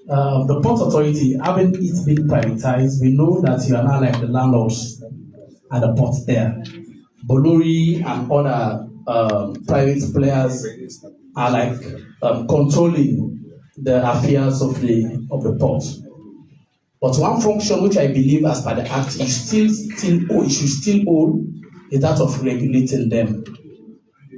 The Port Authority, having it been privatized, we know that you are now like the landlords at the port there. Bolori and other private players are like controlling the affairs of the port. But one function which I believe, as per the Act, you should still own is that of regulating them.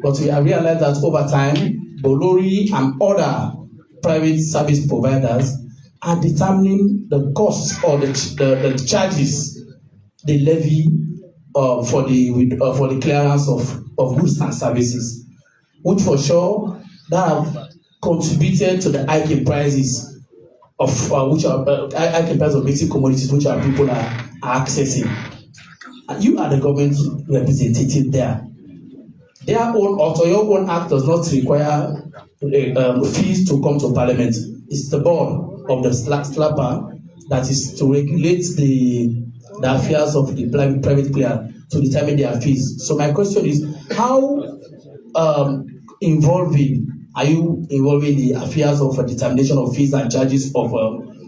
But we have realized that over time, Bolori and other private service providers are determining the costs or the charges they levy for the clearance of goods and services, which for sure that have contributed to the hiking prices of hiking price of basic commodities which our people are accessing. And you are the government representative there. Their own or your own act does not require fees to come to Parliament. It's the board of the slapper that is to regulate the affairs of the private player to determine their fees. So my question is, how involving the affairs of determination of fees and charges of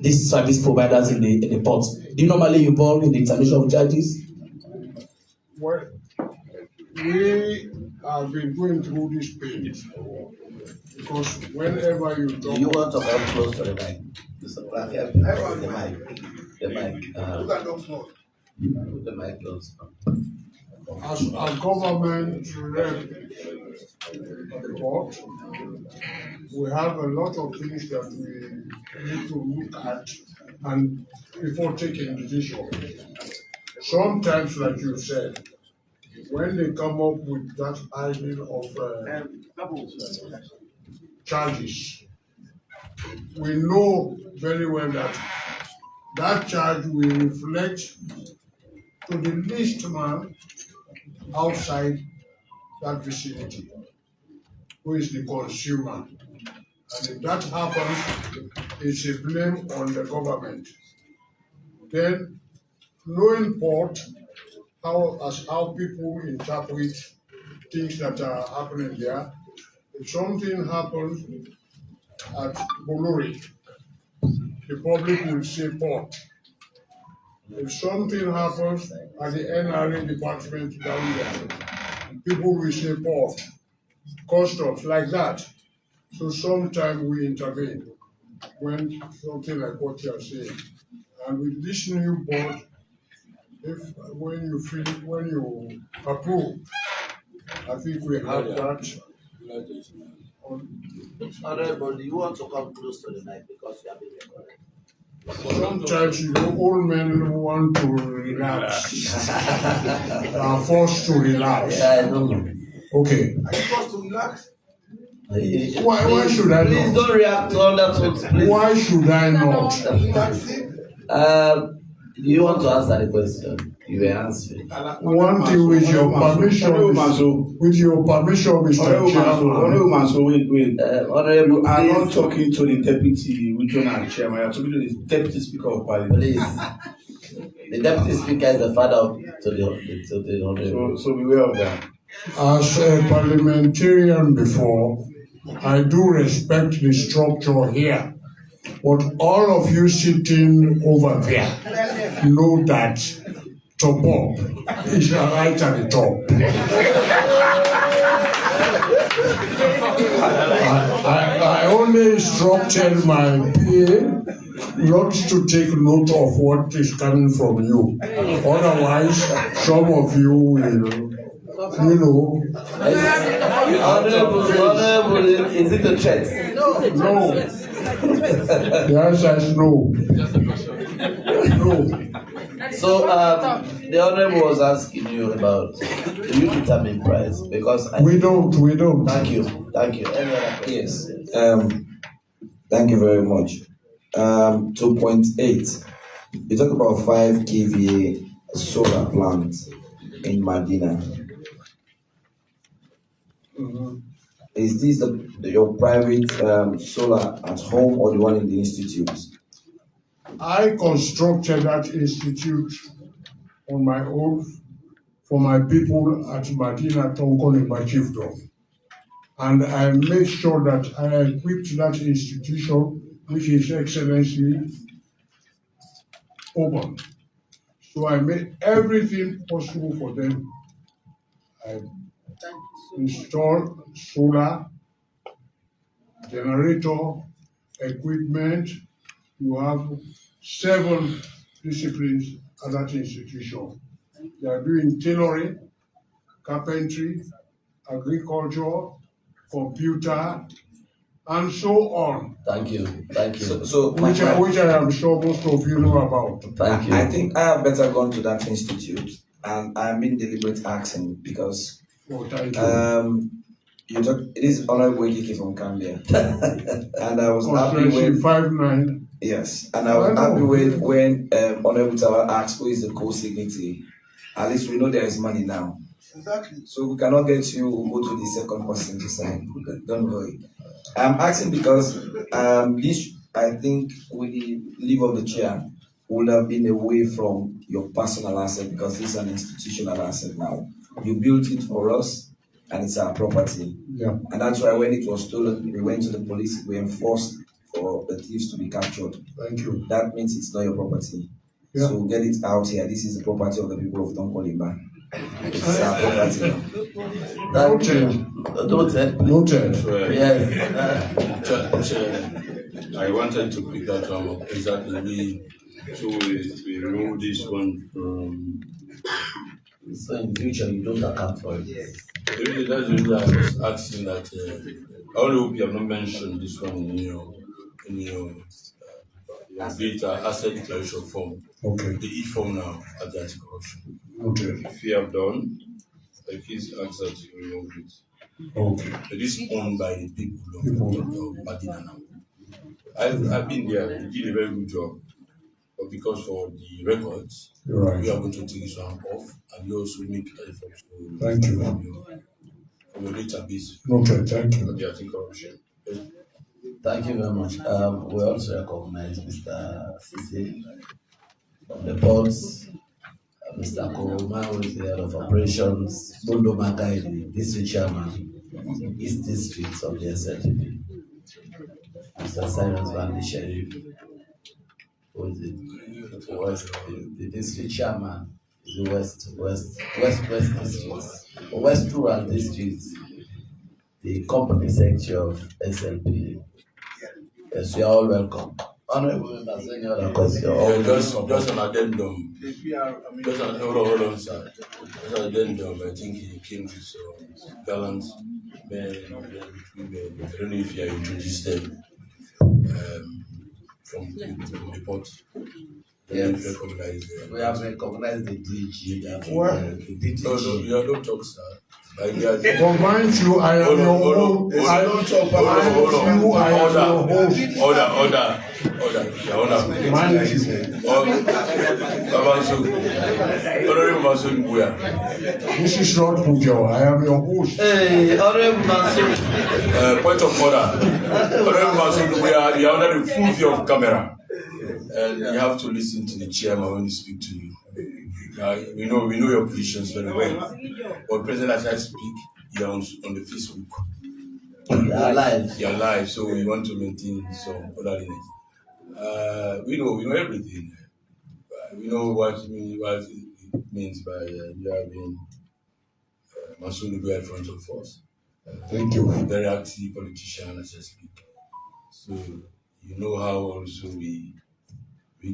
these service providers in the port? Do you normally involve in the determination of charges? Well, we have been going through this pain because whenever you talk, you want to come close to the mic. The mic close. as a government rep report, we have a lot of things that we need to look at and before taking decision. Sometimes, like you said, when they come up with that idea of charges, we know very well that that charge will reflect to the least man outside that vicinity, who is the consumer. And if that happens, it's a blame on the government. Then, knowing port, how people interpret things that are happening there, if something happens at Bolori, the public will say port. If something happens at the NRA department down there, people will say port, customs, like that. So sometimes we intervene when something like what you are saying. And with this new board, when you approve, I think we have that. Honorable, do you want to come close to the mic because you have been recorded? Sometimes old men want to relax, are forced to relax. Yeah, I know. Okay. Are you forced to relax? Why should I Please not? don't react to other things, please. Why should I not? Do you want to answer the question? You were answering. One thing with your permission, Mr. Chairman. Wait. Honorable, You are please. not talking to the deputy regional chairman. You are talking to the deputy speaker of parliament. Please. The deputy speaker is the father to the honorable. So beware of that. As a parliamentarian before, I do respect the structure here. But all of you sitting over there know that top up is right at the top. I only instructed my PA not to take note of what is coming from you. Otherwise, some of you will, Honorable, is it a threat? No. The answer is no. No. So the honorable was asking you about, do you determine price? Because We don't. Thank you. Any other question? Yes. Thank you very much. 2.8. You talk about 5 kVA solar plant in Medina. Mm-hmm. Is this your private solar at home or the one in the institute? I constructed that institute on my own for my people at Medina Tonkon Chiefdom. And I made sure that I equipped that institution which His Excellency opened. So I made everything possible for them. I installed solar, generator, equipment. You have 7 disciplines at that institution. They are doing tailoring, carpentry, agriculture, computer, and so on, Thank you. Thank you. which I am sure most of you know about. Thank you. I think I have better gone to that institute, and I'm in deliberate asking because Oh, thank you. it is Honorable Ikeke from Gambia, and I was happy Constituency when 5-9. yes, and I was happy when Honorable Tawa asked who is the co-signatory. At least we know there is money now. Exactly. So we cannot get you go to the second person to sign. Don't worry. I'm asking because this I think with the leave of the chair would have been away from your personal asset because this is an institutional asset now. You built it for us and it's our property. Yeah. And that's why when it was stolen, we went to the police, we enforced for the thieves to be captured. Thank you. That means it's not your property. Yeah. So get it out here. This is the property of the people of Tonkolimba. It's our property. Thank you. Noted. Noted. Noted. Yes. I wanted to pick that one up exactly. We remove this one from. So in future you don't account for it. Really, that's the reason I was asking that. I only hope you have not mentioned this one in your data asset declaration form. Okay. The E form now at the anti-corruption. Okay. If you have done, please ask that you remove it. Okay. It is owned by the people of Badina now. I've been there. You did a very good job, but because for the records, You're right. we are going to take this one off, and you also make efforts to Thank you. from your database Noted. Thank you. of the anti-corruption. Thank you very much. We also recognize Mr. Sisi from the ports, Mr. Koroma, who is the head of operations, Bondo Makai, the district chairman, East District of the SLPP, Mr. Cyrus Van the Sheriff, who is the district chairman, the West District, West Rural District, the company secretary of SLP. Yes, you are all welcome. Honorable members, any other question? Just an addendum. Hold on, sir. Just an addendum. I think he came with some gallant men and women. I don't know if you have introduced them from the port. Yes. Recognize them. We have recognized the DG. The DG. No, you don't talk, sir. Like we are. But mind you, I am your host. I don't talk about you. I am your host. Order. Mind you. This is not Pujo. I am your host. Hey, Honorable Mansour. Point of order. Honorable Mansour, we are under the full view of camera. And you have to listen to the chairman when he speak to you. We know your positions very well. But President, as I speak, you're on the Facebook. You're live, so we want to maintain some orderliness. We know everything. We know what it means by having Mansour in front of us. Thank you. Very active politician as I speak. So you know how also we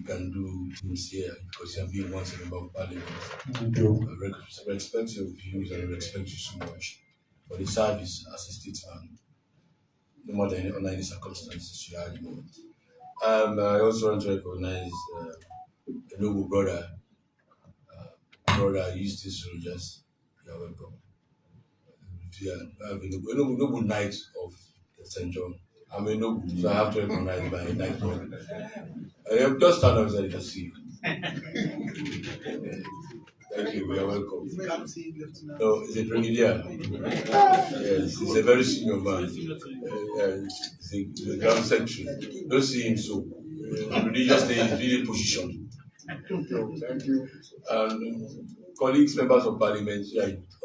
can do things here because you have been once a member of Parliament. Thank you. I respect your views and I respect you so much for the service as a statesman, no more than under any circumstances you are at the moment. I also want to recognize a noble brother, Eustace Rogers. You are welcome. I have a noble knight of St. John. I'm a noble, so I have to recognize my knight brother. I have just stand up and see you. Thank you, we are welcome. No, it's a brigadier. Yes, he's a very senior man. He's a grand secretary. Don't see him so. Religiously, he's really positioned. Thank you. And colleagues, members of parliament,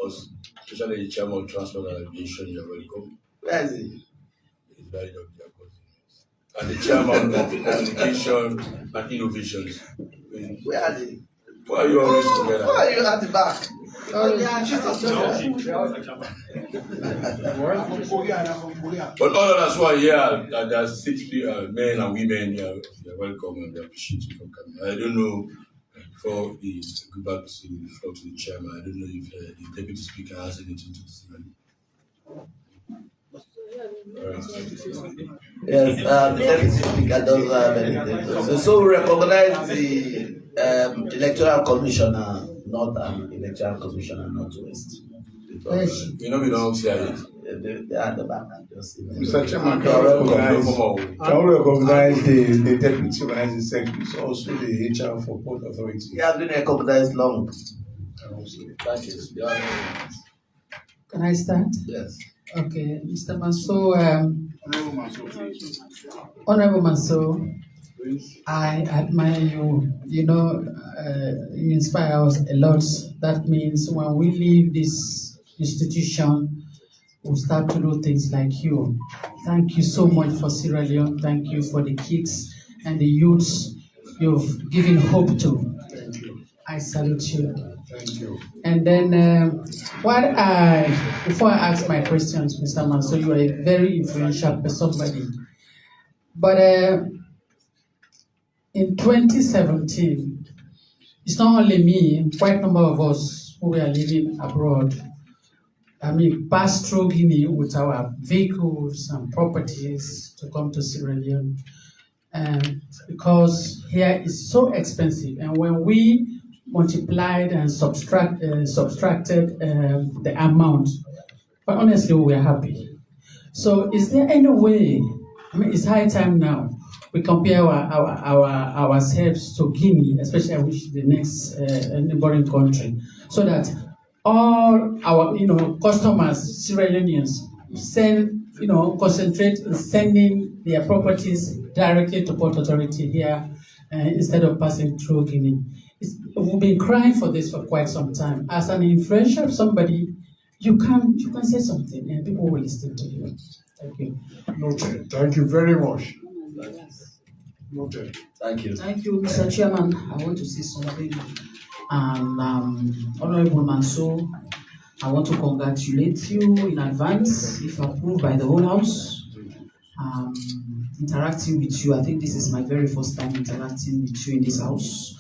us, especially the chairman of transport and aviation, you are welcome. Where is he? He's very up there. and the chairman of communication and innovations. Where are they? Why are you always together? Why are you at the back? But all of us who are here, there are 60 men and women here. You're welcome and we appreciate you for coming. I don't know, before we go back to the floor to the chairman, I don't know if the deputy speaker has anything to say. Yes, the deputy speaker doesn't have anything to say. So we recognize the electoral commissioner, not an electoral commissioner, Northwest. You know, we don't say it. They are at the back. Just Mr. Chairman, can we recognize the deputy organizing secretary, also the HR for Port Authority? he has been recognized long. That is, you are Can I start? Yes. Okay, Mr. Manso, Honorable Manso, I admire you. You know, you inspire us a lot. That means when we leave this institution, we'll start to do things like you. Thank you so much for Sierra Leone. Thank you for the kids and the youths you've given hope to. I salute you. Thank you. And then, before I ask my questions, Mr. Manso, you are a very influential somebody. But in 2017, it's not only me, quite a number of us who were living abroad, passed through Guinea with our vehicles and properties to come to Sierra Leone. Because here is so expensive, and when we multiplied and subtracted the amount, but honestly, we are happy. So, is there any way? It's high time now we compare ourselves to Guinea, especially I wish the next neighboring country, so that all our customers, Sierra Leoneans, concentrate in sending their properties directly to Port Authority here instead of passing through Guinea. We've been crying for this for quite some time. As an influential somebody, you can say something and people will listen to you. Thank you. Noted. Thank you very much. Noted. Thank you. Thank you, Mr. Chairman. I want to say something. Honorable Manso, I want to congratulate you in advance, if approved by the whole House. Interacting with you, I think this is my very first time interacting with you in this House.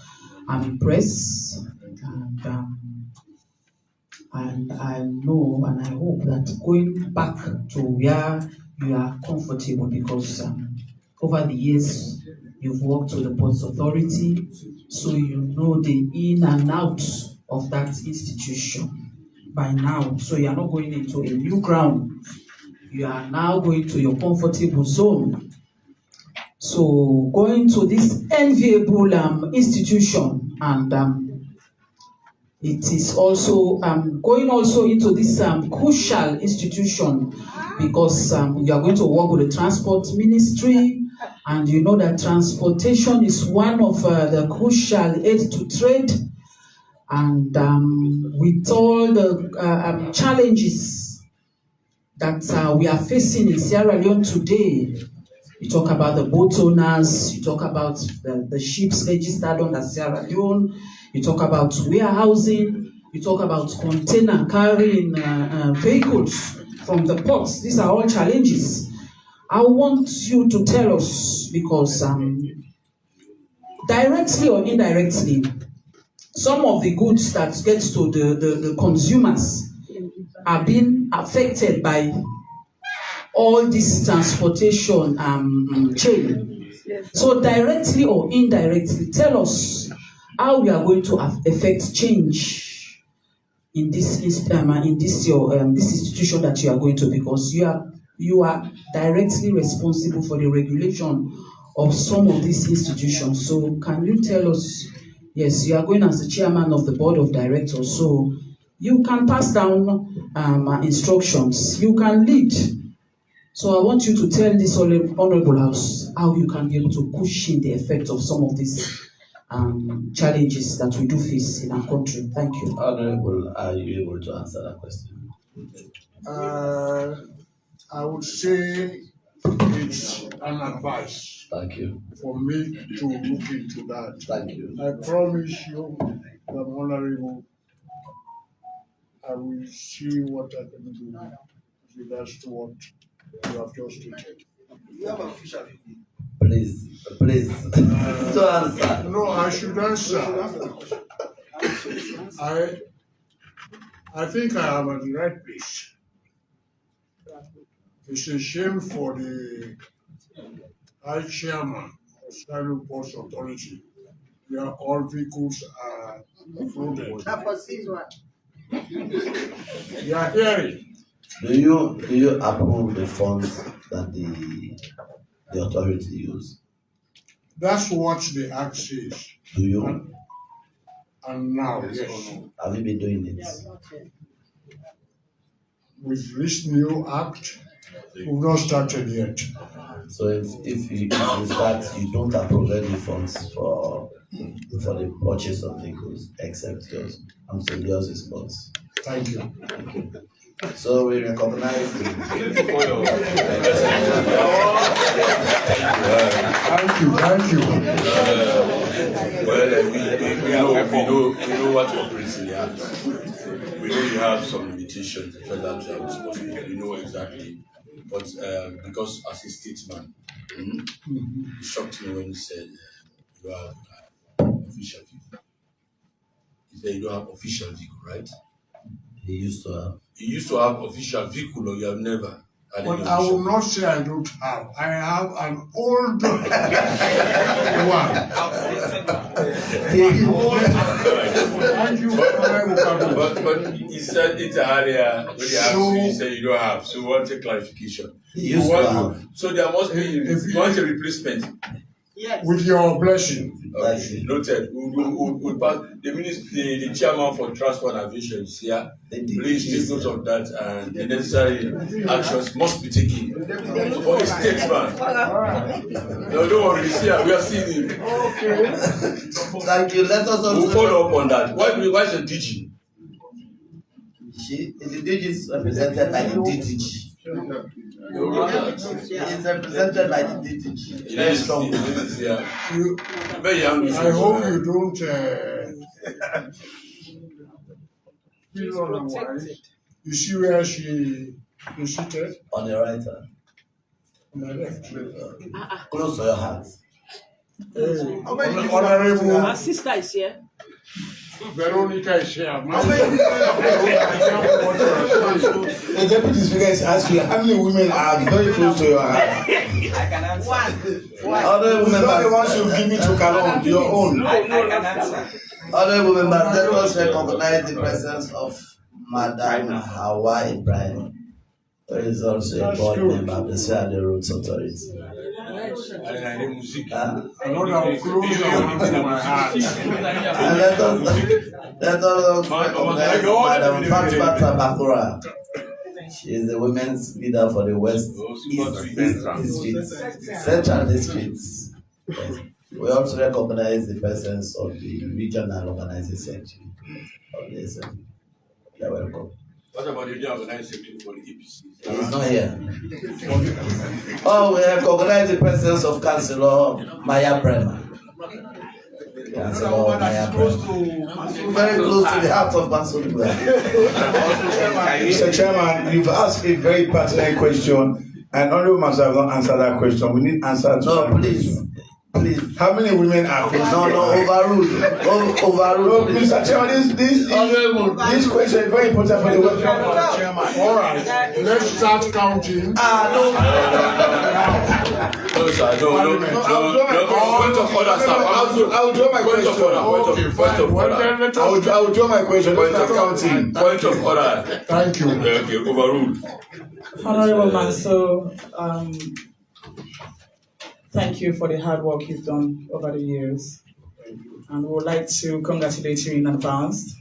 I'm impressed, and I know and I hope that going back to where you are comfortable, because over the years you've worked with the Ports Authority, so you know the in and out of that institution by now. So you are not going into a new ground. You are now going to your comfortable zone. So going to this enviable institution, and it is also going also into this crucial institution, because you are going to work with the transport ministry, and you know that transportation is one of the crucial aid to trade, and with all the challenges that we are facing in Sierra Leone today. You talk about the boat owners, you talk about the ships registered under Sierra Leone, you talk about warehousing, you talk about container carrying vehicles from the ports. These are all challenges. I want you to tell us, because directly or indirectly, some of the goods that get to the consumers are being affected by all this transportation chain. So directly or indirectly, tell us how we are going to affect change in this institution that you are going to, because you are directly responsible for the regulation of some of these institutions. So can you tell us? Yes, you are going as the chairman of the board of directors, so you can pass down instructions. You can lead. So I want you to tell this honorable House how you can be able to cushion the effect of some of these challenges that we do face in our country. Thank you. Honorable, are you able to answer that question? I would say it's an advice Thank you. for me to look into that. Thank you. I promise you, the Honorable, I will see what I can do with regards to what you have just stated. You have an official Please, don't answer. No, I should answer. I think I am at the right place. It's a shame for the High Chairman of Skyline Ports Authority where all vehicles are offloaded. You are hearing. Do you approve the funds that the authority use? That's what the act says. Do you? And now, yes, Have you been doing it? with this new act, we've not started yet. So if you start, you don't approve any funds for the purchase of vehicles except yours. I'm saying yours is funds. Thank you. So we recognize the Thank you. We know what operates in the act. We know you have some limitations, the fact that you are responsible. We know exactly. But because as a statesman, it shocked me when you said you have official vehicle. You said you don't have official vehicle, right? he used to have. You used to have official vehicle, or you have never had But any I will official not say I don't have. I have an old one. Thank you, Honorable. But he said it earlier when he asked you, he said you don't have. So we want a clarification. He used to have. So there must be If you want a replacement. With your blessing. Okay, noted. We'll pass the minister, the chairman for transport and aviation is here. Please take note of that, and the necessary actions must be taken for a statesman. No, don't worry, he's here. We are seeing him. Okay. Thank you. Let us also. We'll follow up on that. Why is the DG? The DG is represented by the DTG. He is represented by the DTG. Very strong. Very young. I hope you don't feel otherwise. You see where she is seated? On the right hand. On my left. Close to your heart. Honorable. Our sister is here. Veronica is here. The deputy speaker is asking how many women are very close to your heart. I can answer. Other It's women, not the ones you've given to Kalon, your own. I can answer. other women, let us recognize the presence of Madam Hawa Ibrahim, who is also a board member of the Sierra Roads Authority. Another close to my heart. And let us recognize Madam Fatima Tabakura. She is the women's leader for the West East District, Central Districts. Yes. We also recognize the presence of the regional organizing secretary of the assembly. You are welcome. What about the organizing secretary for the EPC? He is not here. Oh, we recognize the presence of Councillor Maya Bremer. Councillor Maya Bremer. Very close to the heart of Mansur. Mr. Chairman, you've asked a very pertinent question, and Honorable Master have not answered that question. We need answers. No, please. Please. How many women are close? No, overruled. Overruled. No, Mr. Chairman, this question is very important for the welfare of the chairman. All right, let's start counting. No, sir, no. Point of order, sir. I will draw my Point of question. order. Point of order. I will draw my question. Let's start counting. Point of order. Thank you. Okay, overruled. Honorable Manso, thank you for the hard work you've done over the years. And we would like to congratulate you in advance,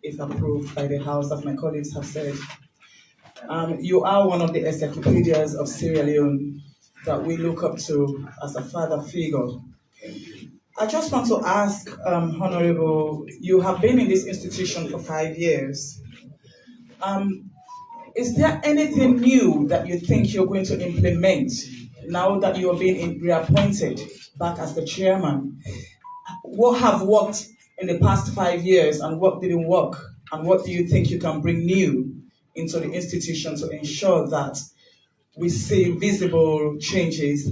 if approved by the House, as my colleagues have said. You are one of the encyclopedias of Sierra Leone that we look up to as a father figure. I just want to ask, Honorable, you have been in this institution for 5 years. Is there anything new that you think you're going to implement now that you are being reappointed back as the chairman, what have worked in the past 5 years and what didn't work? And what do you think you can bring new into the institution to ensure that we see visible changes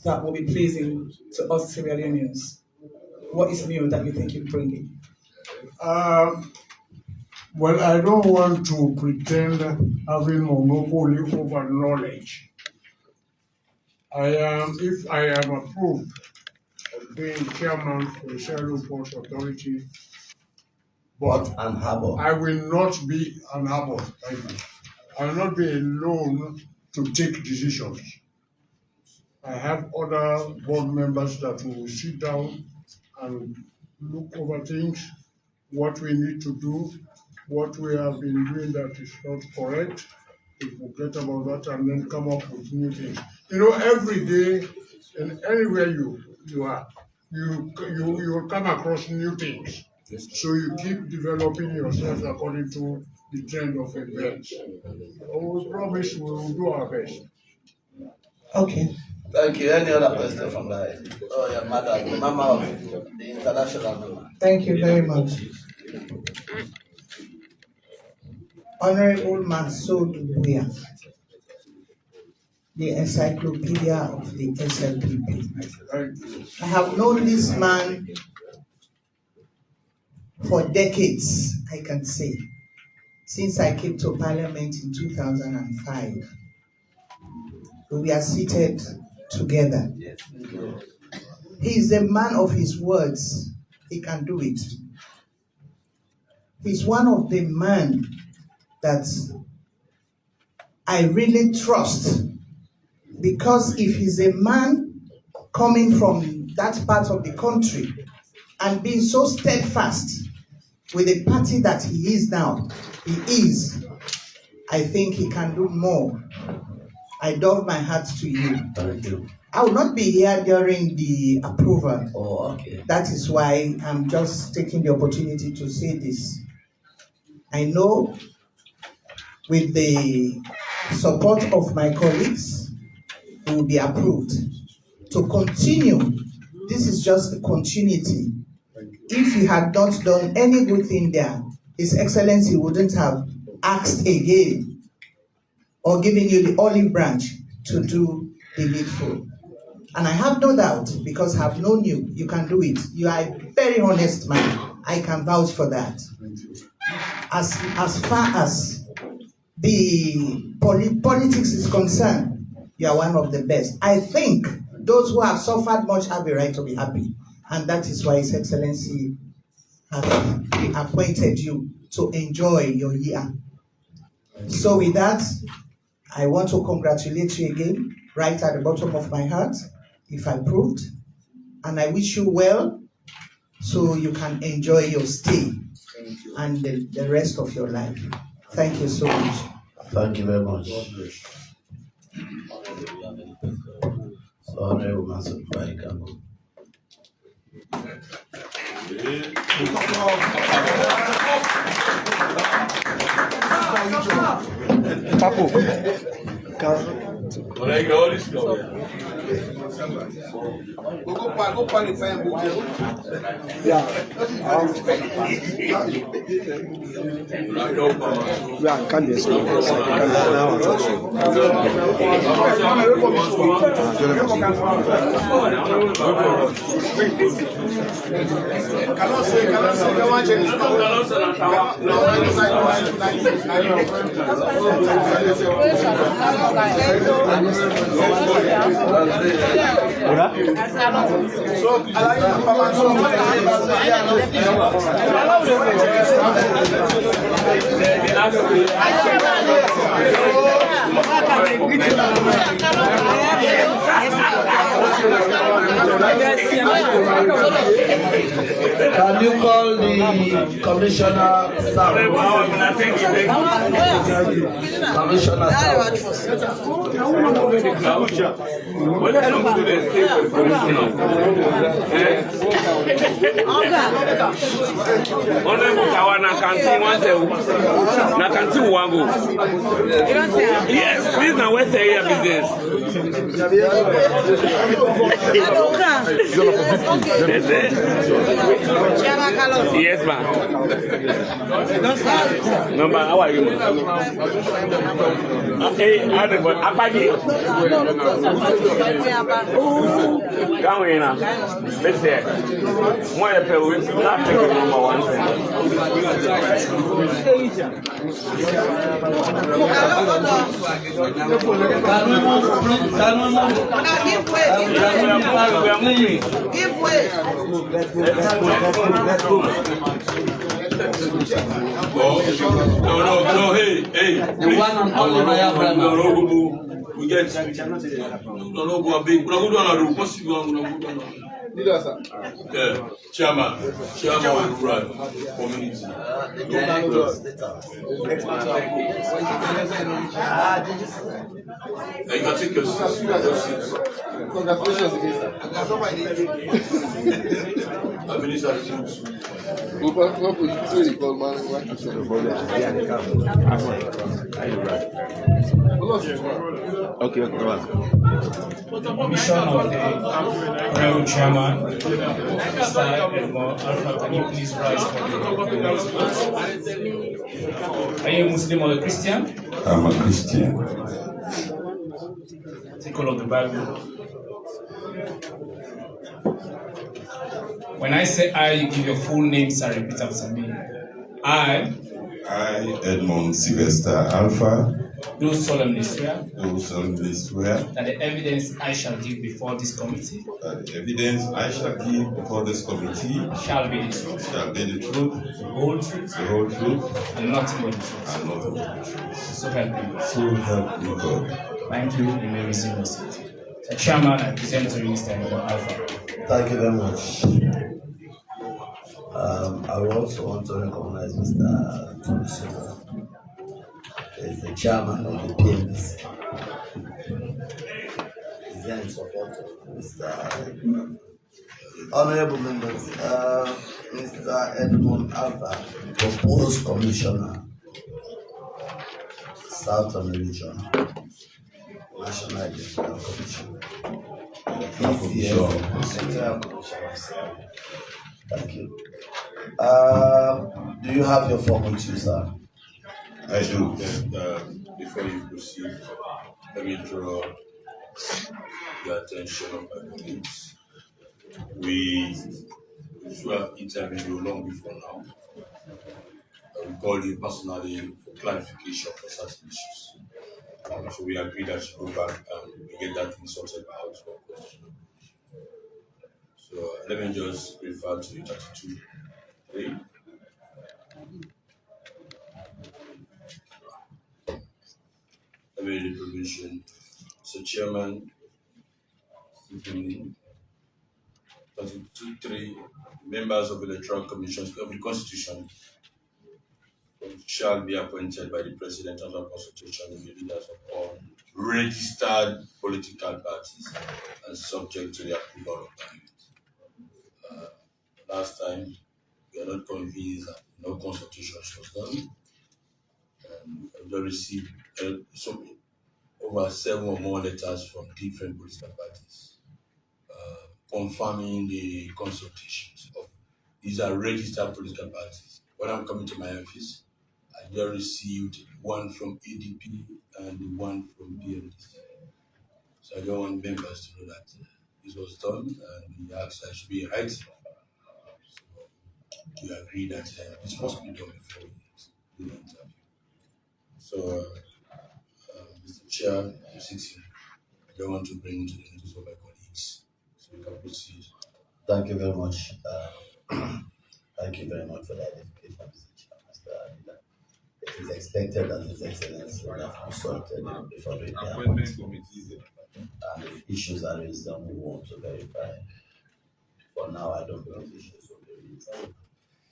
that will be pleasing to us Sierra Leoneans? What is new that you think you bring in? Well, I don't want to pretend having monopoly over knowledge. If I am approved of being chairman for the Sierra Leone Ports Authority, but and Harbour. I will not be an harbor. Thank you. I will not be alone to take decisions. I have other board members that will sit down and look over things, what we need to do, what we have been doing that is not correct, we forget about that and then come up with new things. You know, every day and anywhere you are, you will come across new things. So you keep developing yourself according to the trend of events. We promise we will do our best. Okay. Thank you. Any other question from the Oh yeah, madam, the mama of the international mama. Thank you very much. Honorable Masood Buya, the encyclopedia of the SLPP. I have known this man for decades, I can say, since I came to Parliament in 2005. We are seated together. He is a man of his words. He can do it. He's one of the men that I really trust, because if he's a man coming from that part of the country and being so steadfast with the party that he is now, I think he can do more. I doff my hat to you. Thank you. I will not be here during the approval. Oh, okay. That is why I'm just taking the opportunity to say this. I know with the support of my colleagues, it will be approved. To continue, this is just a continuity. If he had not done any good thing there, His Excellency wouldn't have asked again or giving you the olive branch to do the needful. And I have no doubt, because I have known you, you can do it. You are a very honest man. I can vouch for that. As far as the politics is concerned, you are one of the best. I think those who have suffered much have a right to be happy. And that is why His Excellency has appointed you to enjoy your year. So with that, I want to congratulate you again, right at the bottom of my heart, if I proved. And I wish you well, so you can enjoy your stay and the rest of your life. Thank you so much. Thank you very much. Honorable Masood Buya. Papo. Yeah. Yeah, can this Can you call the commissioner Sam? Commissioner Sam. Honorable Kawana canteen one day. Na canteen one go. Yes, this na West area business. Yes, ma'am. Number, how are you? Hey, Abadi. Come in now. Let's see. More people will not take number one. Give way. No, hey. The one and only Maya Brahma. We get no go big. We go do another. What's you going to do? Leader, sir. Yeah, chairman of rural community. You can take your seat. Congratulations again, sir. Administration. What would you say? Because man, what you say? Okay, go on. Mission of the Honorable Chairman, Mr. Edmond Alpha, can you please rise for the next class? Are you a Muslim or a Christian? I'm a Christian. Take all of the Bible. When I say I, you give your full name, sir, repeat after me. I, Edmond Sylvester Alpha, do solemnly swear that the evidence I shall give before this committee the evidence I shall give before this committee shall be the truth, the whole truth, and nothing but the truth. So help me. So help me God. Thank you. You may resume your seat. The chairman, I present to you Mr. Alpha. Thank you very much. I would also want to recognize Mr. Tunisuna. He's the chairman of the PMDC. He's there in support of Mr. Honorable members, Mr. Edmond Alpha, proposed commissioner, Southern Region, National Electoral Commission. Thank you. Do you have your form with you, sir? I do. Before you proceed, let me draw the attention of my colleagues. We should have interviewed you long before now. We called you personally for clarification for certain issues. So we agreed that you go back and we get that thing sorted out for question. So let me just refer to 32.3. Let me read the provision. So Chairman, 32.3 members of the electoral commissions of the Constitution shall be appointed by the President under the Constitution and the leaders of all registered political parties and subject to the approval of Parliament. Last time, we are not convinced that no consultation was done. We received over 7 or more letters from different political parties confirming the consultations of these are registered political parties. When I'm coming to my office, I just received one from ADP and the one from BMDC. So I don't want members to know that this was done and we asked that it should be in writing. So we agreed that this must be done before we do the interview. So, Mr. Chair, I'm sitting. I don't want to bring to the notice of my colleagues. So we can proceed. Thank you very much. Thank you very much for that education, Mr. Chair, Mr. Adila. It is expected that His Excellency will have consulted before the appointment. And if issues are raised, then we want to verify. For now, I don't believe issues will be raised.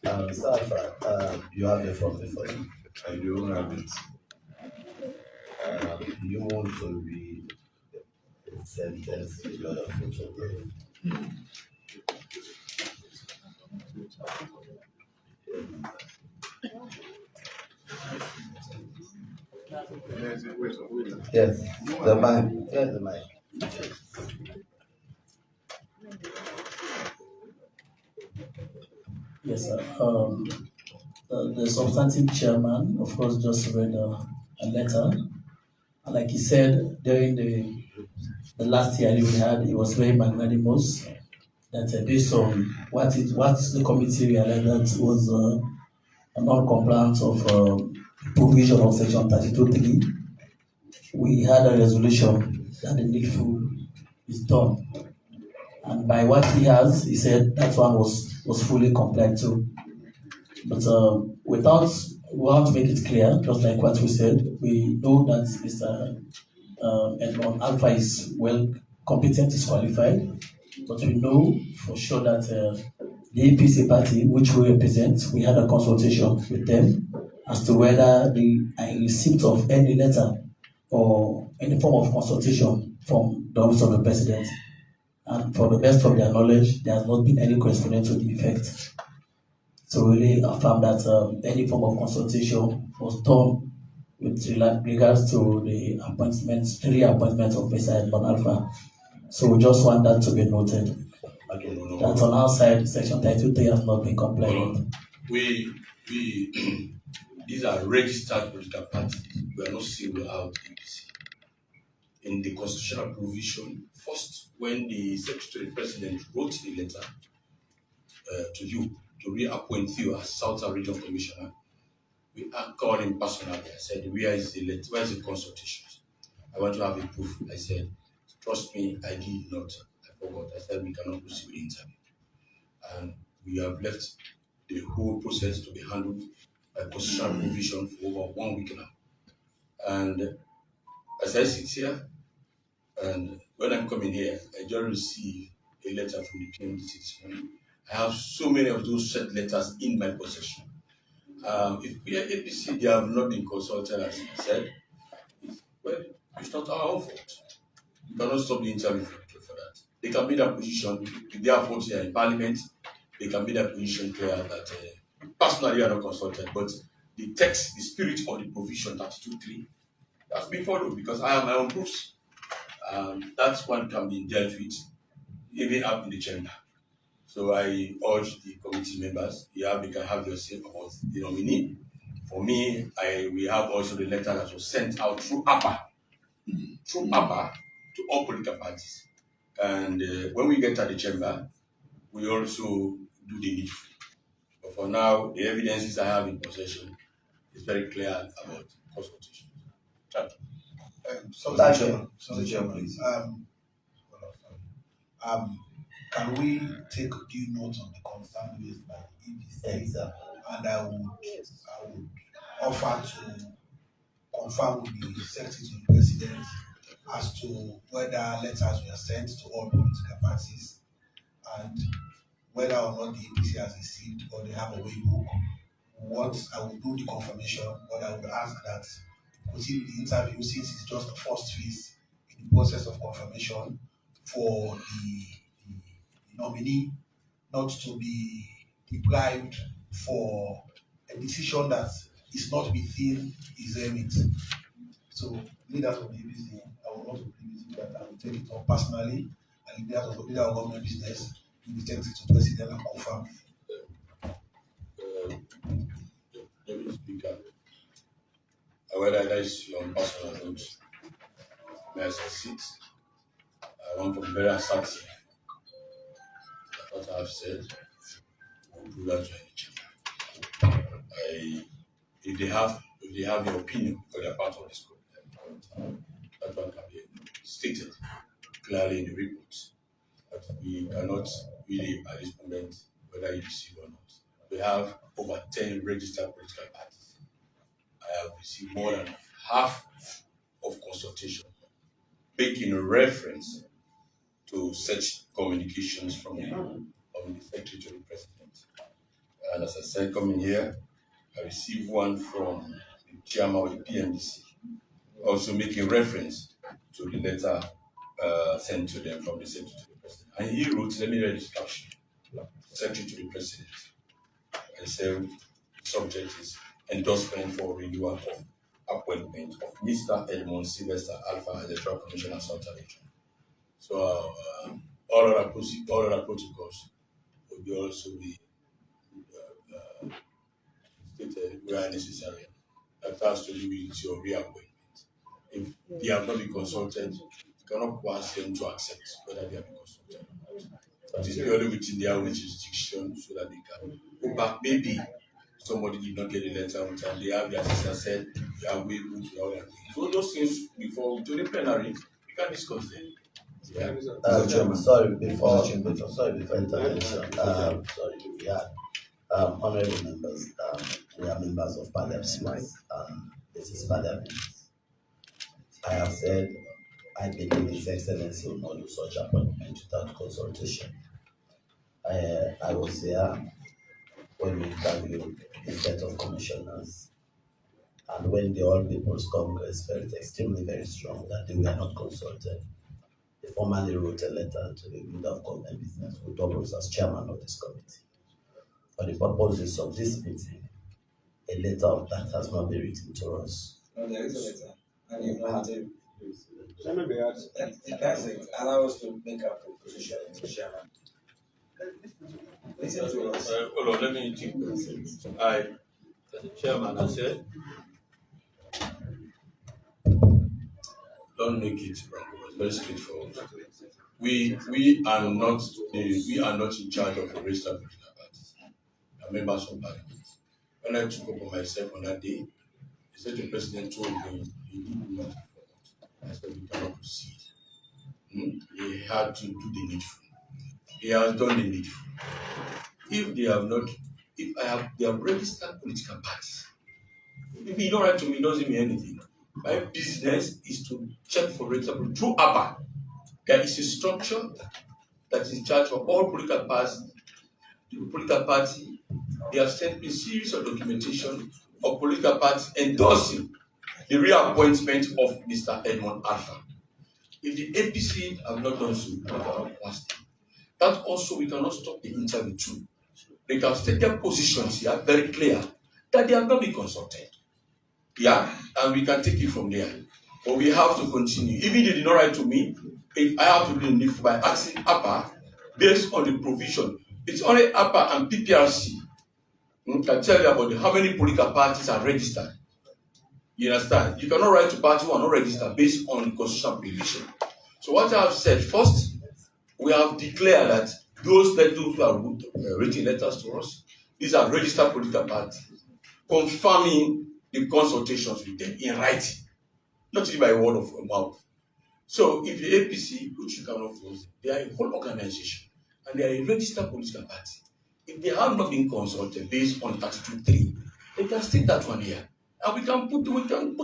Mr. Alpha, you have the form before you. I do have it. You want to read the sentence with your photograph. Yes, the mic. Yes, the mic. Yes, sir. The substantive chairman, of course, just read a letter. And like he said during the last hearing we had, it was very magnanimous that based on what the committee realized that was a non-compliance of provision of section 32.3, we had a resolution that the needful is done. And by what he has, he said that one was fully complied to. But we want to make it clear, just like what we said, we know that Mr. Edmond Alpha is well competent, is qualified, but we know for sure that the APC party, which we represent, we had a consultation with them as to whether the receipt of any letter or any form of consultation from the office of the president. And for the best of their knowledge, there has not been any correspondence to the effect. So really affirm that any form of consultation was done with regards to the reappointment of Mr. Edmond Alpha. So we just want that to be noted. That on our side, section 32.3 has not been complied with. We these are registered political parties. We are not single out APC. In the constitutional provision, first, when the Secretary President wrote a letter to you to reappoint you as Southern Region Commissioner, we called him personally. I said, where is the letter? Where is the consultation? I want to have a proof. I said, trust me, I did not. I forgot. I said, we cannot proceed with the interview. And we have left the whole process to be handled by constitutional provision for over 1 week now. And as I sit here, and when I'm coming here, I just received a letter from the PMDC this morning. I have so many of those set letters in my possession. If we are APC, they have not been consulted, as I said. Well, it's not our own fault. We cannot stop the interview for that. They can be that position, if they are votes here in Parliament, they can be that position clear that personally you are not consulted, but the text, the spirit of the provision 32.3 has been followed because I have my own proofs. That one can be dealt with even up in the chamber. So I urge the committee members, they can have your say about the nominee. For me, we have also the letter that was sent out through APA to all political parties. And when we get to the chamber, we also do the needful. But for now, the evidences I have in possession is very clear about consultation. Thank you. So, Chairman, please. Can we take due note of the concern raised by the EPC? Exactly. And I would offer to confirm with the Secretary to the President as to whether letters were sent to all political parties and whether or not the APC has received or they have a way book. What I will do the confirmation, but I would ask that continue the interview since it's just the first phase in the process of confirmation for the nominee not to be deprived for a decision that is not within his remit. So, leaders of the APC, I will not agree that I will take it up personally, and leaders of government business will be taken to the president and confirm. Speaker, whether that is your personal note, may I succeed? I want to be very assertive. What I have said, I will do that to any chamber. If they have the opinion or they're part of this group, that one can be stated clearly in the report. But we cannot really at this moment whether you receive or not. We have over 10 registered political parties. I have received more than half of consultation, making a reference to such communications from the Secretary to the President. And as I said, coming here, I received one from the chairman of the PMDC, also making reference to the letter sent to them from the Secretary to the President. And he wrote, let me read this caption, Secretary to the President. I say subject is endorsement for renewal of appointment of Mr. Edmond Sylvester Alpha Electoral Commissioner South Region. So all other protocols will be also be stated where necessary. That has to do with your reappointment. If they have not been consulted, you cannot force them to accept whether they have been consulted or not. It is purely within their own jurisdiction so that they can go back. Maybe somebody did not get a letter on time, they have their sister said they are able to all that. So those things before to the plenary, we can discuss them. Yeah. Sorry, before intervention. Honorable members, we are members of Parliament. This is Parliament. I have said I believe His Excellency will not do such appointment without consultation. I was there when we interviewed a set of commissioners, and when the All People's Congress felt extremely very strong that they were not consulted, they formally wrote a letter to the Leader of Government Business, who doubles as chairman of this committee. For the purposes of this meeting, a letter of that has not been written to us. No, there is a letter. And you have to. That's it. Allow us to make our proposition to chairman. Listen to us. Hold on, let me think. I, as a chairman, I said, don't make it wrong. It's very straightforward. We are not in charge of the registered political parties. We are members of Parliament. When I took up on myself on that day, the State President told me he did not report. I said we cannot proceed. He had to do the needful. He has done the needful. If they have not, they have registered political parties. If you don't write to me, it doesn't mean anything. My business is to check for registered through APA. There is a structure that is in charge of all political parties. The political party, they have sent me a series of documentation of political parties endorsing the reappointment of Mr. Edmond Alpha. If the APC have not done so, we cannot pass them. That also we cannot stop the interview too. They can state their positions here very clear that they have not been consulted. Yeah, and we can take it from there. But we have to continue. Even they did not write to me, if I have to do the needful by asking APA based on the provision. It's only APA and PPRC can tell you about how many political parties are registered. You understand? You cannot write to parties who are not registered based on the constitutional provision. So what I have said, first, we have declared that those who have written letters to us, these are registered political parties, confirming the consultations with them in writing, not only by word of mouth. So if the APC, which you cannot force, they are a whole organization and they are a registered political party. If they have not been consulted based on 32.3, they can state that one here. And we can put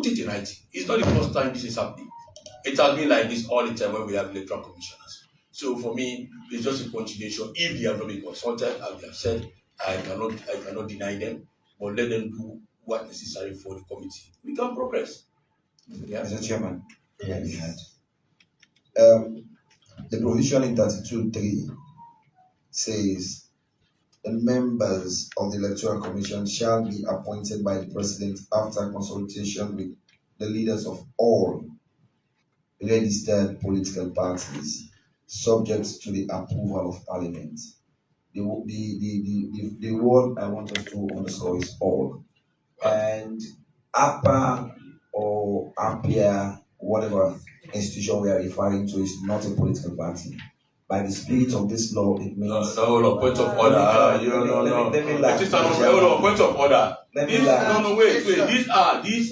it in writing. It's not the first time this is happening. It has been like this all the time when we have electoral commissioners. So for me, it's just a continuation. If they have not been consulted, as they have said, I cannot deny them, but let them do what is necessary for the committee. We can progress. Yeah. Mr. Chairman, Yes. the provision in 32.3 says the members of the Electoral Commission shall be appointed by the President after consultation with the leaders of all registered political parties, subject to the approval of Parliament. The word I want us to underscore is all. And APA or APIA, whatever institution we are referring to, is not a political party. By the spirit of this law, it means... No, point of order. No. Point of order. These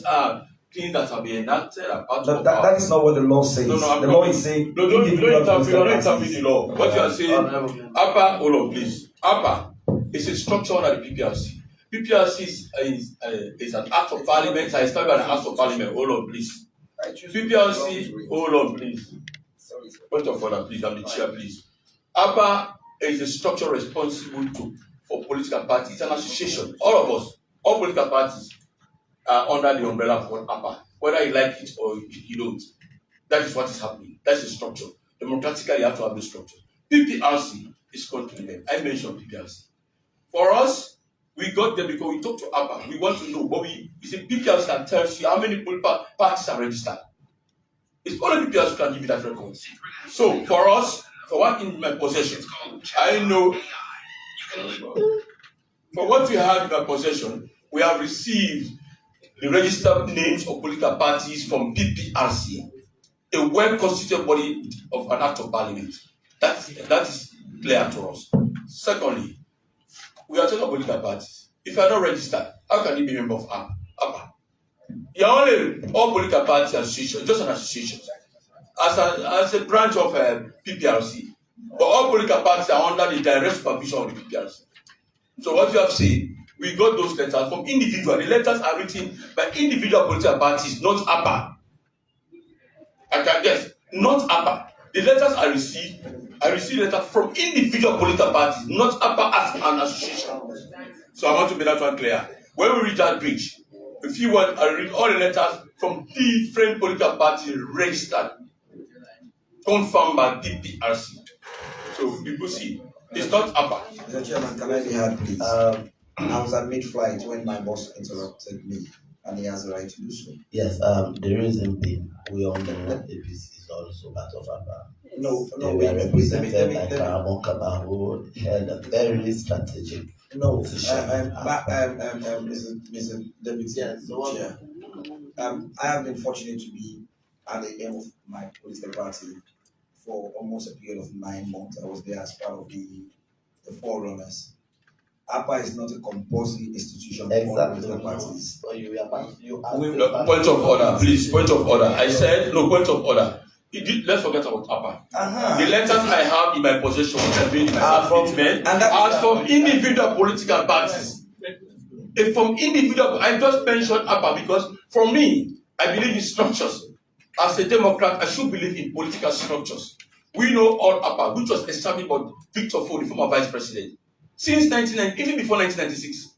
are things that have been enacted that is not what the law says. The law is saying... No, don't interpret the law. What you are saying, APA, hold on, please. APA is a structure under the PPRC. PPRC is an act of parliament. I stand by an act of parliament. Hold on, please. PPRC, hold on, please. Point of order, please. I'm the chair, please. APA is a structure responsible for political parties. It's an association. All of us, all political parties are under the umbrella of APA. Whether you like it or you don't. That is what is happening. That's the structure. Democratically, you have to have the structure. PPRC is called to them. I mentioned PPRC. For us, We got there because we talked to ABBA. We want to know, but it's a PPRC that tells you how many parties are registered. It's only PPRC can give you that record. So for us, for what in my possession, I know for what we have in my possession, we have received the registered names of political parties from PPRC, a well-constituted body of an act of parliament. That is clear to us. Secondly, we are talking about political parties. If you are not registered, how can you be a member of ABBA? You are only all political parties association, just an association, as a branch of PPRC. But all political parties are under the direct supervision of the PPRC. So what you have said, we got those letters from individuals. The letters are written by individual political parties, not ABBA. I can guess, not ABBA. The letters I received letters from individual political parties, not ABBA as an association. So I want to make that one clear. When we reach that bridge, if you want, I read all the letters from different political parties registered, confirmed by PPRC. So people see, it's not ABBA. Mr. Chairman, can I be heard, please? I was at mid-flight when my boss interrupted me, and he has the right to do so. Yes, the reason being, we all know APC is also part of ABBA. No, they were represented by Paramount Kaba, who held a very strategic position. Mr. Deputy Chair, I have been fortunate to be at the aim of my political party for almost a period of 9 months. I was there as part of the forerunners. APA is not a compulsory institution for political parties. Point of order, please. Point of order. I said no. Point of order. Let's forget about APA. The letters I have in my possession are from individual political parties. If from individual, I just mentioned APA because for me, I believe in structures. As a Democrat, I should believe in political structures. We know all APA, which was established by Victor Ford, the former vice president. Since 1990, even before 1996,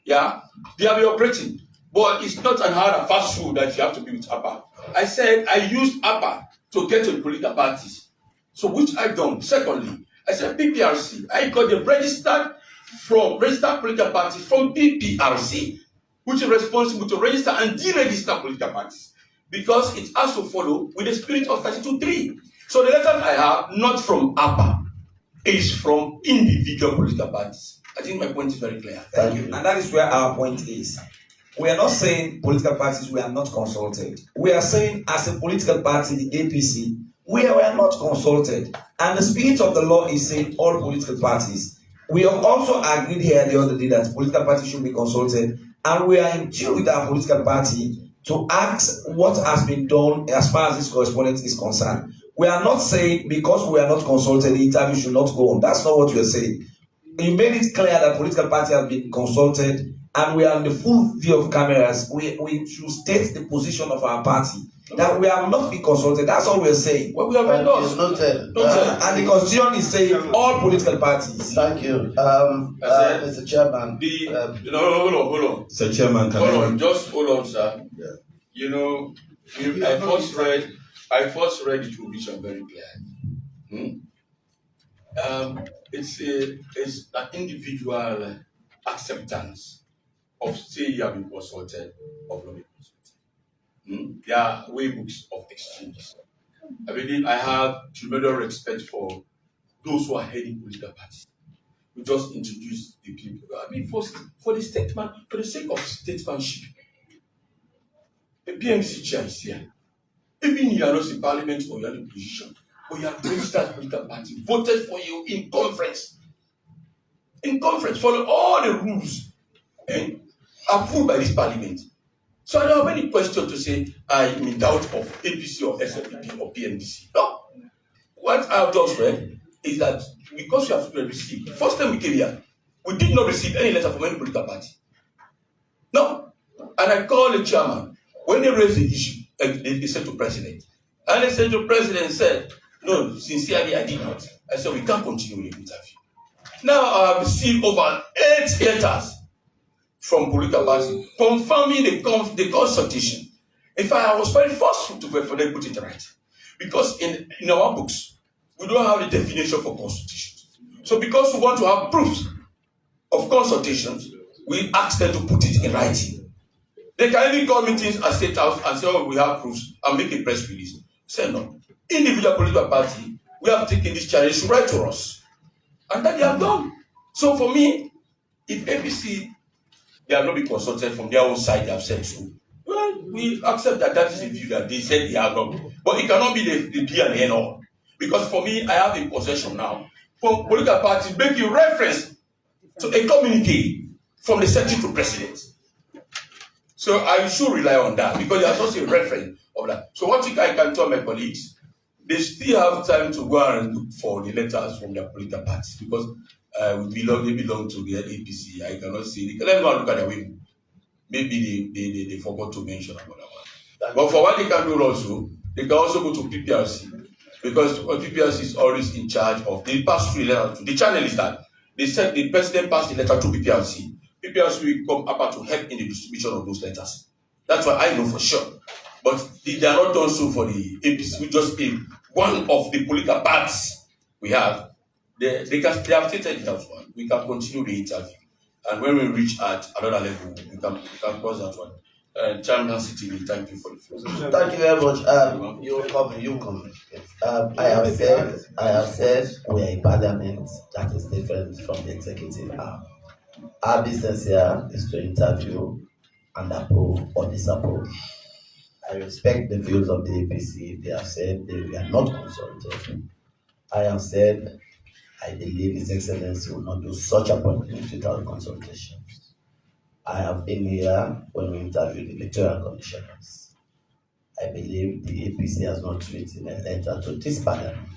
yeah, they have been operating. But it's not an hard and fast rule that you have to be with APA. I said I used APA to get to the political parties. So which I've done. Secondly, I said PPRC. I got the registered political parties from PPRC, which is responsible to register and deregister political parties. Because it has to follow with the spirit of 32.3. So the letter I have, not from APA, is from individual political parties. I think my point is very clear. Thank you. And that is where our point is. We are not saying political parties we are not consulted. We are saying as a political party, the APC, we are not consulted. And the spirit of the law is saying all political parties. We have also agreed here the other day that political parties should be consulted. And we are in tune with our political party to ask what has been done as far as this correspondence is concerned. We are not saying because we are not consulted, the interview should not go on. That's not what we are saying. You made it clear that political party has been consulted and we are in the full view of cameras. We should state the position of our party. That we have not been consulted. That's all we are saying. Well, we have endorsed. Noted. And the constitution is saying all political parties. Thank you. Mr. Chairman. Hold on. Mr. Chairman, just hold on, sir. Yeah. You know, I first read the provision very clearly. It's an individual acceptance of say you have been consulted or not been consulted. There are way books of exchanges. I believe I have tremendous respect for those who are heading political parties. We just introduce the people. I mean, for the statement, for the sake of statesmanship, the PMC chair is here. Even you are not in parliament or you are in opposition, but you have registered political party, voted for you in conference. In conference, follow all the rules and approved by this parliament. So I don't have any question to say I'm in doubt of APC or SLPP or PMDC. No. What I've just read is that because we have received, the first time we came here, we did not receive any letter from any political party. No. And I called the chairman. When they raised the issue, they said to president. And the central president said, no, sincerely, I did not. I said, we can't continue with the interview. Now I have received over 8 letters from political parties confirming the consultation. In fact, I was very forceful for them to put it right. Because in our books, we don't have the definition for consultation. So because we want to have proofs of consultations, we ask them to put it in writing. They can even call meetings at State House and say, oh, we have proofs, and make a press release. Say no. Individual political party, we have taken this challenge to write to us. And that they have done. So for me, if APC, they have not been consulted from their own side, they have said so. Well, we accept that that is the view that they said they have not. But it cannot be the be and end all. Because for me, I have in possession now. For political parties, making reference to a communique from the secretary to president. So I should rely on that because there's also a reference of that. So what I can tell my colleagues, they still have time to go and look for the letters from their political parties because they belong to the APC. I cannot see. Let them go and look at their way. Maybe they forgot to mention about that one. But for what they can do also, they can also go to PPRC because PPRC is always in charge of the pass through letter. The channel is that they said the president passed the letter to PPRC. PPRC will come up to help in the distribution of those letters. That's what I know for sure. But they are not done so for the APC. We just pay one of the political parties we have. They have stated it as one. We can continue the interview. And when we reach at another level, we can cross that one. Chairman City, thank you for the floor. Thank you very much. You come. I have said we are a parliament that is different from the executive arm. Our business here is to interview and approve or disapprove. I respect the views of the APC. They have said they are not consulted. I have said I believe His Excellency will not do such appointment without consultation. I have been here when we interviewed the electoral commissioners. I believe the APC has not written a letter to this parliament,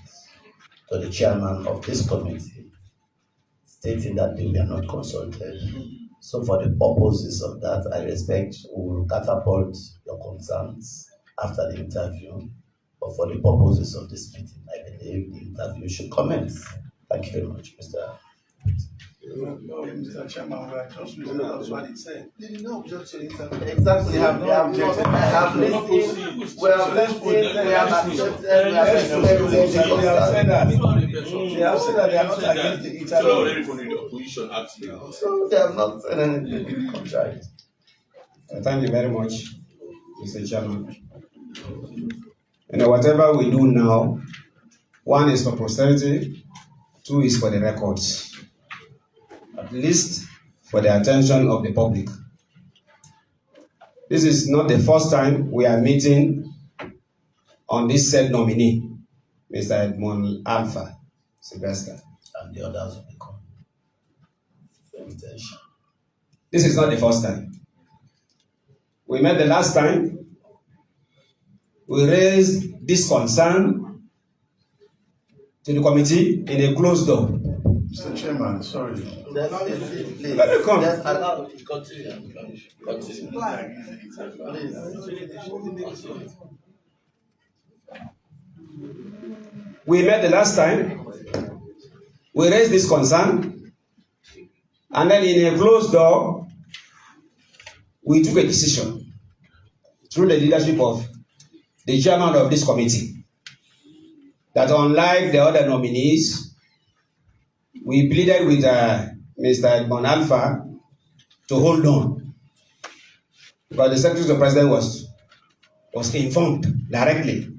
to the chairman of this committee, stating that they were not consulted. So for the purposes of that, I respect we will catapult your concerns after the interview. But for the purposes of this meeting, I believe the interview should commence. Thank you very much, Mr. Mr. Chairman, we are just listening to what he said. Exactly. We have listened, we have accepted, we have said that. They have said that they are not against the interview. So they have not said anything contrary. Thank you very much, Mr. Chairman. Whatever we do now, one is for posterity, two is for the records. At least for the attention of the public. This is not the first time we are meeting on this said nominee, Mr. Edmond Alpha Sylvester. And the others will become. This is not the first time. We met the last time. We raised this concern to the committee in a closed door. Mr. Chairman, sorry. Let me come. Let's allow it. Continue. We met the last time. We raised this concern. And then in a closed door, we took a decision through the leadership of the chairman of this committee that unlike the other nominees, we pleaded with Mr. Edmond Alpha to hold on because the Secretary of the President was informed directly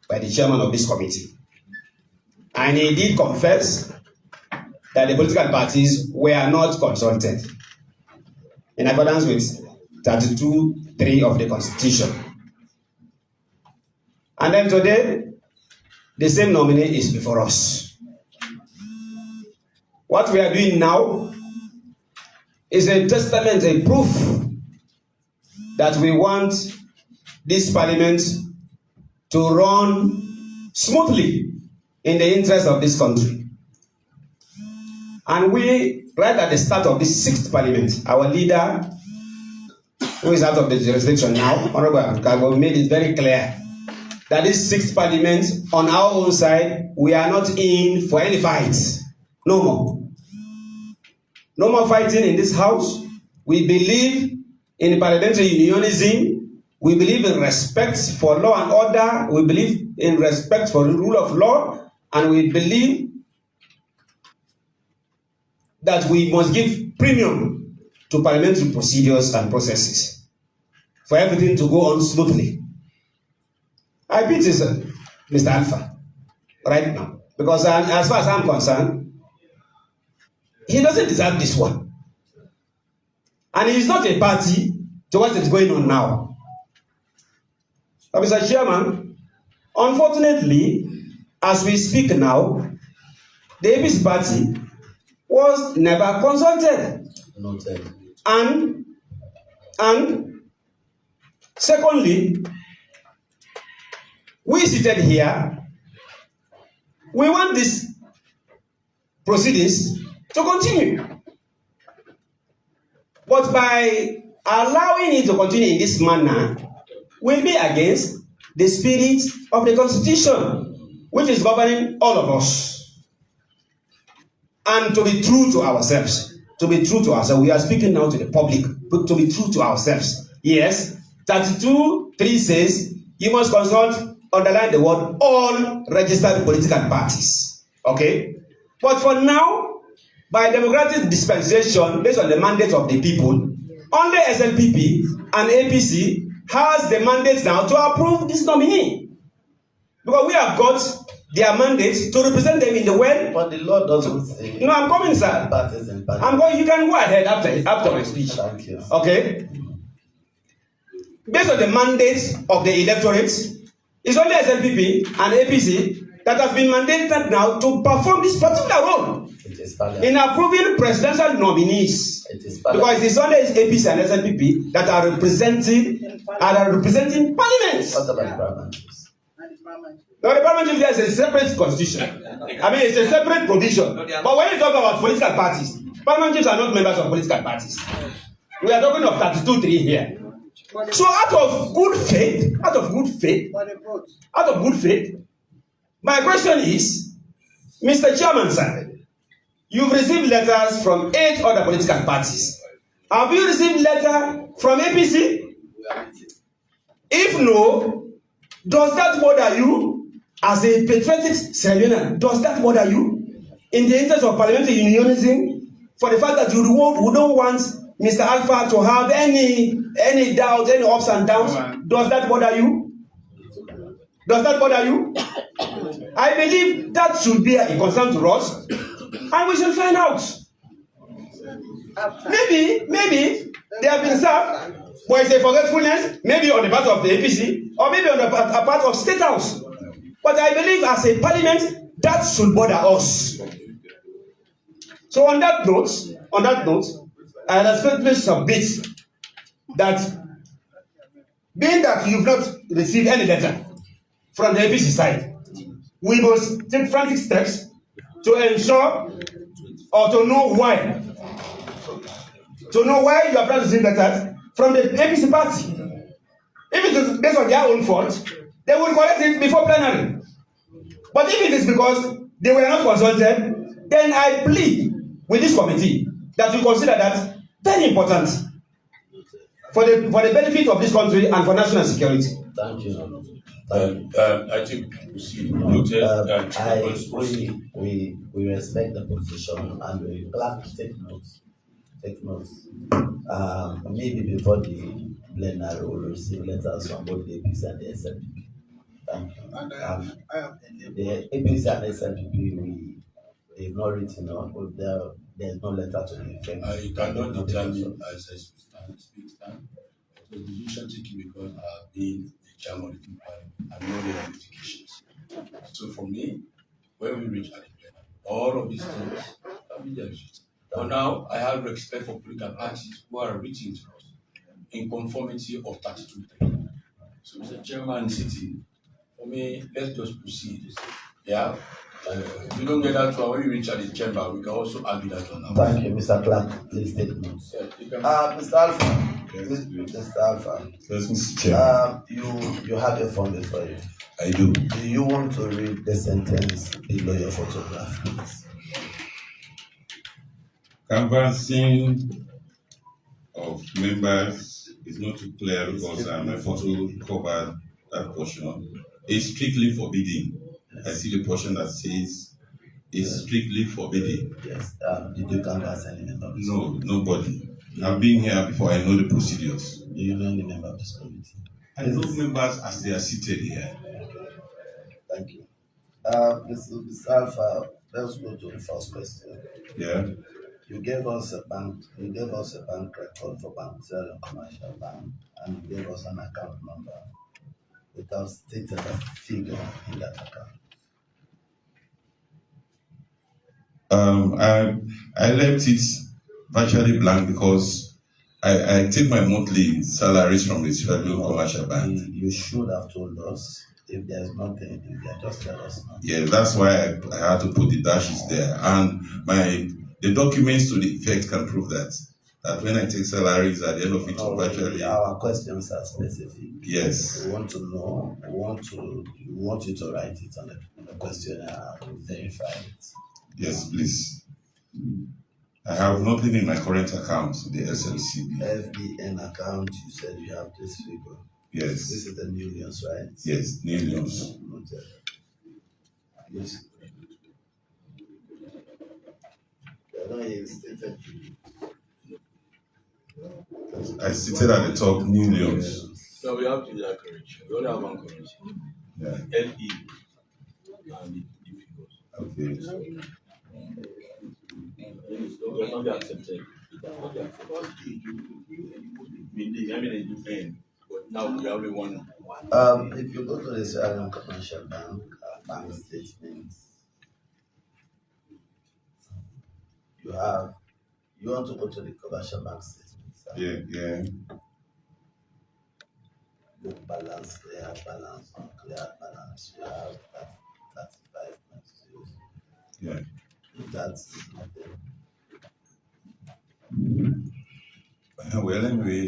by the chairman of this committee. And he did confess that the political parties were not consulted in accordance with 32(3) of the Constitution. And then today, the same nominee is before us. What we are doing now is a testament, a proof that we want this parliament to run smoothly in the interest of this country. And we, right at the start of this 6th parliament, our leader, who is out of the jurisdiction now, Honorable Kago, made it very clear that this 6th parliament, on our own side, we are not in for any fights. No more. No more fighting in this house. We believe in parliamentary unionism. We believe in respect for law and order. We believe in respect for the rule of law. And we believe that we must give premium to parliamentary procedures and processes for everything to go on smoothly. I pity Mr. Alpha right now because as far as I'm concerned, he doesn't deserve this one. And he is not a party to what is going on now. But Mr. Chairman, unfortunately, as we speak now, the APC party was never consulted. Noted. And secondly, we seated here, we want these proceedings to continue. But by allowing it to continue in this manner, will be against the spirit of the Constitution, which is governing all of us. And to be true to ourselves, we are speaking now to the public, but to be true to ourselves. Yes, 32(3) says you must consult, underline the word, all registered political parties. Okay? But for now, by democratic dispensation, based on the mandate of the people, only SLPP and APC has the mandate now to approve this nominee. Because we have got their mandate to represent them in the world. But the law doesn't say. No, I'm coming, sir. I'm going. You can go ahead after my speech. Thank you. Okay. Based on the mandate of the electorate, it's only SLPP and APC that have been mandated now to perform this particular role in approving presidential nominees. Because it's only APC and SLPP that are representing parliament. What about the parliament? No, the parliament is a separate constitution. I mean, it's a separate provision. But when you talk about political parties, parliament chiefs are not members of political parties. We are talking of 32(3) here. So out of good faith, my question is, Mr. Chairman, sir, you've received letters from 8 other political parties. Have you received letter from APC? If no, does that bother you as a patriotic Sierra Leonean? Does that bother you in the interest of parliamentary unionism, for the fact that you don't want Mr. Alpha to have any doubt, any ups and downs? Does that bother you? Does that bother you? I believe that should be a concern to us, and we should find out. Maybe they have been served, but it's a forgetfulness, maybe on the part of the APC, or maybe on the part of State House. But I believe as a parliament, that should bother us. So on that note, I respectfully submit that, being that you've not received any letter from the APC side, we must take frantic steps to ensure or to know why you have not received letters from the APC party. If it is based on their own fault, they will correct it before plenary. But if it is because they were not consulted, then I plead with this committee that we consider that very important for the benefit of this country and for national security. Thank you. I think we respect the position and we glad to take notes. Maybe before the plenary will receive letters from both the APC and the SLPP. The APC and SLPP, they've not written on, there's no letter to the effect. I cannot determine as I speak now. The decision taken because I have been the chairman of the people and know the ramifications. So for me, when we reach at the plenary, all of these things will be there. For now, I have respect for political parties who are reaching to us in conformity of 32(3). So, Mr. Chairman sitting, for me, let's just proceed. Yeah. If we don't get that one, when we reach at the chamber, we can also argue that one. Thank you, Mr. Clark. Please take notes. Mr. Alpha. Mr. Alpha. Yes, Mr. Chairman. You have a form before you. I do. Do you want to read the sentence below your photograph, please? Canvassing of members is not too clear because my photo covered that portion. It's strictly forbidden. I see the portion that says it's strictly forbidden. Yes. Did you canvass any members? No, nobody. I've been here before. I know the procedures. Do you know any member of this committee? I know members as they are seated here. Thank you. Mr. Alpha, let's go to the first question. Yeah. You gave us a bank record for Bank Zero Commercial Bank, and you gave us an account number without stating a figure in that account. I left it virtually blank because I take my monthly salaries from the Federal Commercial Bank. You should have told us. If there's nothing in there, just let us know. Yeah, that's why I had to put the dashes there, and the documents to the effect can prove that when I take salaries at the end of it, virtually. Our questions are specific. Yes. We want to know. We want you to write it on the questionnaire and verify it. Yes, please. I have nothing in my current account, the SLCB. FBN account, you said you have this figure. Yes. This is the millions, right? Yes, millions. Yes. I stated at the top millions. So we have to be accurate. We only have one committee. Yeah. LE and the figures. Okay. So we will not be accepted. But now we have only one. If you go to the Sierra Commercial Bank statements, you want to go to the commercial bank statements. Yeah. Book balance, clear balance, unclear balance. You have 35 months. Yeah. That's nothing. Well, anyway,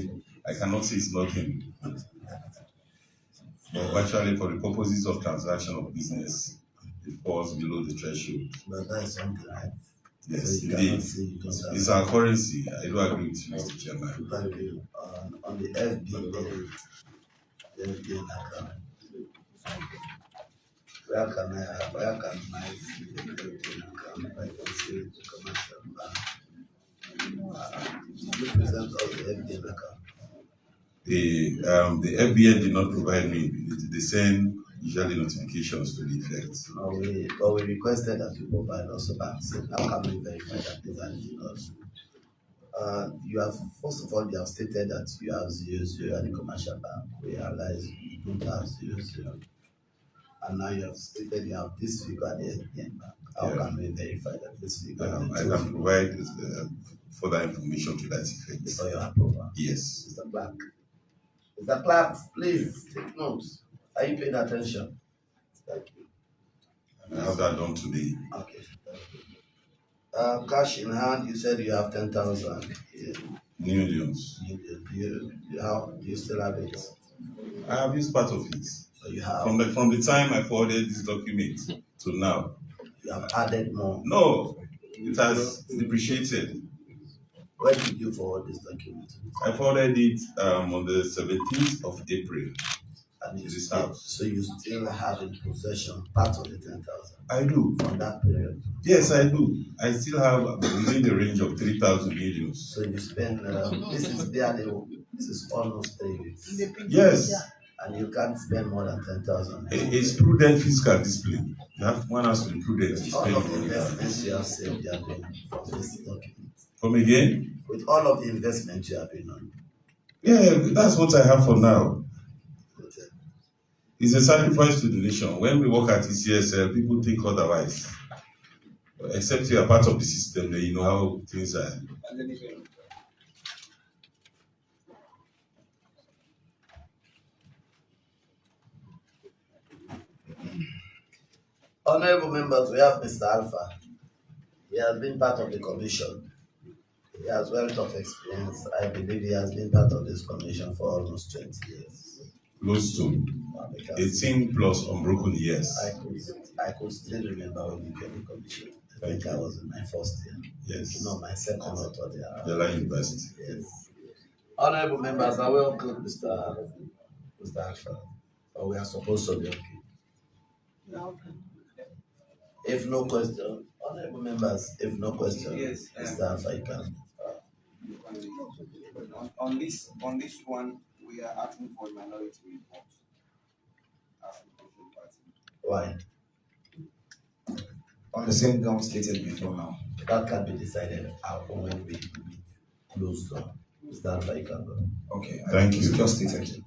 I cannot say it's nothing. But actually, for the purposes of transaction of business, it falls below the threshold. But that's something, right? Yes, so indeed. It's our currency. I do agree with you, Mr. Chairman. Thank you. On the FBN account, where can I see the FBN account? I can see the commercial bank. You present all the FBN account. The FBN did not provide me. They send usually notifications to the effect. But we requested that you provide also bank statement. How can we verify that these are because you have, first of all, you have stated that you have 0 at the commercial bank. We realize you don't have 0. And now you have stated you have this figure at the FBN bank. How can we verify that this figure? I can provide further information to that effect. For your approval? Yes. Mr. Black. Mr. Clark, please take notes. Are you paying attention? Thank you. I have that done today. Okay. Cash in hand, you said you have 10,000. Millions. Do you still have it? I have used part of it. So you have from the time I forwarded this document to now. You have added more. No, it has depreciated. Where did you forward this document? I forwarded it on the 17th of April. And so you still have in possession part of the 10,000? I do. From that period? Yes, I do. I still have within the range of 3,000 millions. So you spend, this is almost 3 weeks. Yes. And you can't spend more than 10,000. It's prudent fiscal discipline. One has to be prudent. All of the investments you have saved, you have been from this document. Come again? With all of the investments you have been on. Yeah, that's what I have for now. It's a sacrifice to the nation. When we work at ECSL, people think otherwise. Except you are part of the system, then you know how things are. Honorable members, we have Mr. Alpha. He has been part of the commission. He has wealth of experience. I believe he has been part of this commission for almost 20 years. Close to 18 plus unbroken years. I could still remember when you came to commission. I think I was in my first year. Yes. No, my second or third year. Yala University. Yes. Honorable members, I welcome Mr. Alpha. Or we are supposed to be okay. If no question, honorable members, if no question, yes, Mr. Alpha, you can. on this one, we are asking for a minority report as a political party. Why? On the same ground stated before now. That can be decided when we close door. Stand by camera. Okay. Thank you. Just stated.